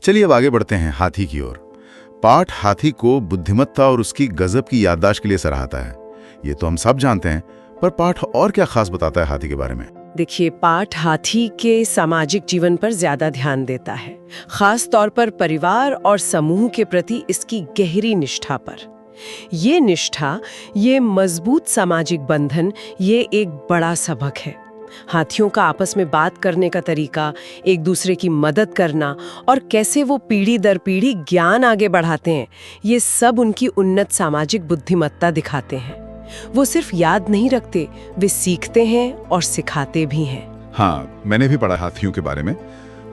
चलिए अब आगे बढ़ते हैं हाथी की ओर। पाठ हाथी को बुद्धिमत्ता और उसकी गजब की याददाश्त के लिए सराहता है। ये तो हम सब जानते हैं, पर पाठ और क्या खास बताता है हाथी के बारे में? देखिए, पाठ हाथी के सामाजिक जीवन पर ज्यादा ध्यान देता है, खास तौर पर परिवार और समूह के प्रति इसकी गहरी निष्ठा पर। ये निष्ठा, ये मजबूत सामाजिक बंधन, ये एक बड़ा सबक है। हाथियों का आपस में बात करने का तरीका, एक दूसरे की मदद करना और कैसे वो पीढ़ी दर पीढ़ी ज्ञान आगे बढ़ाते हैं, ये सब उनकी उन्नत सामाजिक बुद्धिमत्ता दिखाते हैं। वो सिर्फ याद नहीं रखते, वे सीखते हैं और सिखाते भी हैं। हाँ, मैंने भी पढ़ा हाथियों के बारे में।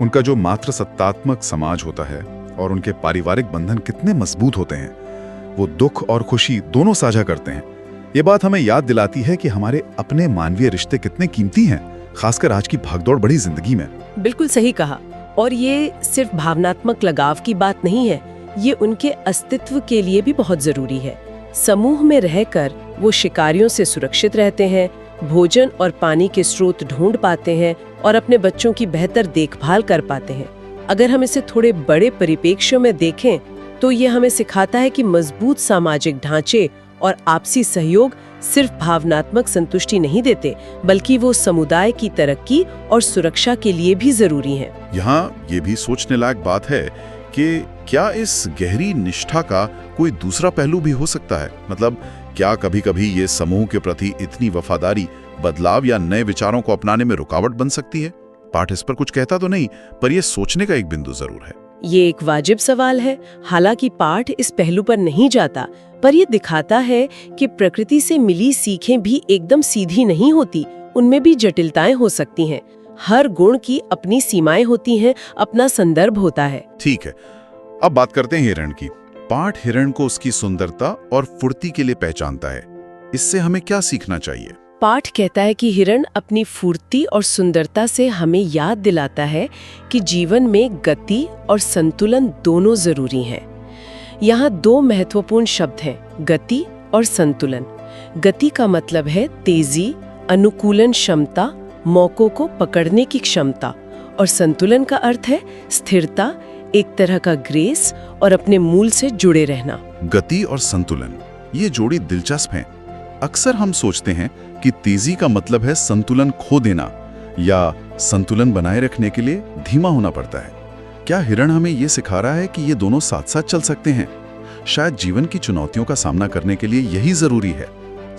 उनका जो मात्र सत्तात्मक समाज होता है और उनके पारिवारिक बंधन कितने मजबूत होते हैं। वो दुख और खुशी दोनों साझा करते हैं। ये बात हमें याद दिलाती है कि हमारे अपने मानवीय रिश्ते कितने कीमती हैं, खासकर आज की भागदौड़ बड़ी जिंदगी में। बिल्कुल सही कहा। और ये सिर्फ भावनात्मक लगाव की बात नहीं है, ये उनके अस्तित्व के लिए भी बहुत जरूरी है। समूह में रहकर वो शिकारियों से सुरक्षित रहते हैं, भोजन और पानी के स्रोत ढूंढ पाते हैं और अपने बच्चों की बेहतर देखभाल कर पाते हैं। अगर हम इसे थोड़े बड़े परिप्रेक्ष्य में देखें तो ये हमें सिखाता है कि मजबूत सामाजिक ढांचे और आपसी सहयोग सिर्फ भावनात्मक संतुष्टि नहीं देते, बल्कि वो समुदाय की तरक्की और सुरक्षा के लिए भी जरूरी हैं। यहाँ ये भी सोचने लायक बात है कि क्या इस गहरी निष्ठा का कोई दूसरा पहलू भी हो सकता है? मतलब क्या कभी-कभी ये समूह के प्रति इतनी वफादारी बदलाव या नए विचारों को अपनाने में रुकावट बन सकती है? पाठ इस पर कुछ कहता तो नहीं, पर यह सोचने का एक बिंदु जरूर है। ये एक वाजिब सवाल है। हालांकि पाठ इस पहलू पर नहीं जाता, पर यह दिखाता है कि प्रकृति से मिली सीखें भी एकदम सीधी नहीं होती, उनमें भी जटिलताएं हो सकती हैं। हर गुण की अपनी सीमाएं होती हैं, अपना संदर्भ होता है। ठीक है, अब बात करते हैं हिरण की। पाठ हिरण को उसकी सुंदरता और फुर्ती के लिए पहचानता है। इससे हमें क्या सीखना चाहिए? पाठ कहता है कि हिरण अपनी फुर्ती और सुंदरता से हमें याद दिलाता है कि जीवन में गति और संतुलन दोनों जरूरी हैं। यहाँ दो महत्वपूर्ण शब्द हैं, गति और संतुलन। गति का मतलब है तेजी, अनुकूलन क्षमता, मौकों को पकड़ने की क्षमता, और संतुलन का अर्थ है स्थिरता, एक तरह का ग्रेस और अपने मूल से जुड़े रहना। गति और संतुलन, ये जोड़ी दिलचस्प है। अक्सर हम सोचते हैं कि तेजी का मतलब है संतुलन खो देना, या संतुलन बनाए रखने के लिए धीमा होना पड़ता है। क्या हिरण हमें ये सिखा रहा है कि ये दोनों साथ साथ चल सकते हैं? शायद जीवन की चुनौतियों का सामना करने के लिए यही जरूरी है,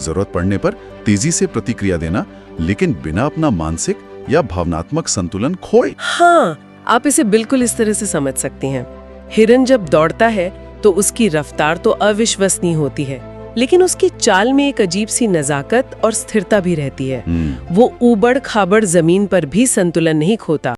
जरूरत पड़ने पर तेजी से प्रतिक्रिया देना, लेकिन बिना अपना मानसिक या भावनात्मक संतुलन खोए। हाँ, आप इसे बिल्कुल इस तरह से समझ सकते हैं। हिरण जब दौड़ता है तो उसकी रफ्तार तो अविश्वसनीय होती है, लेकिन उसकी चाल में एक अजीब सी नजाकत और स्थिरता भी रहती है। वो ऊबड़ खाबड़ जमीन पर भी संतुलन नहीं खोता।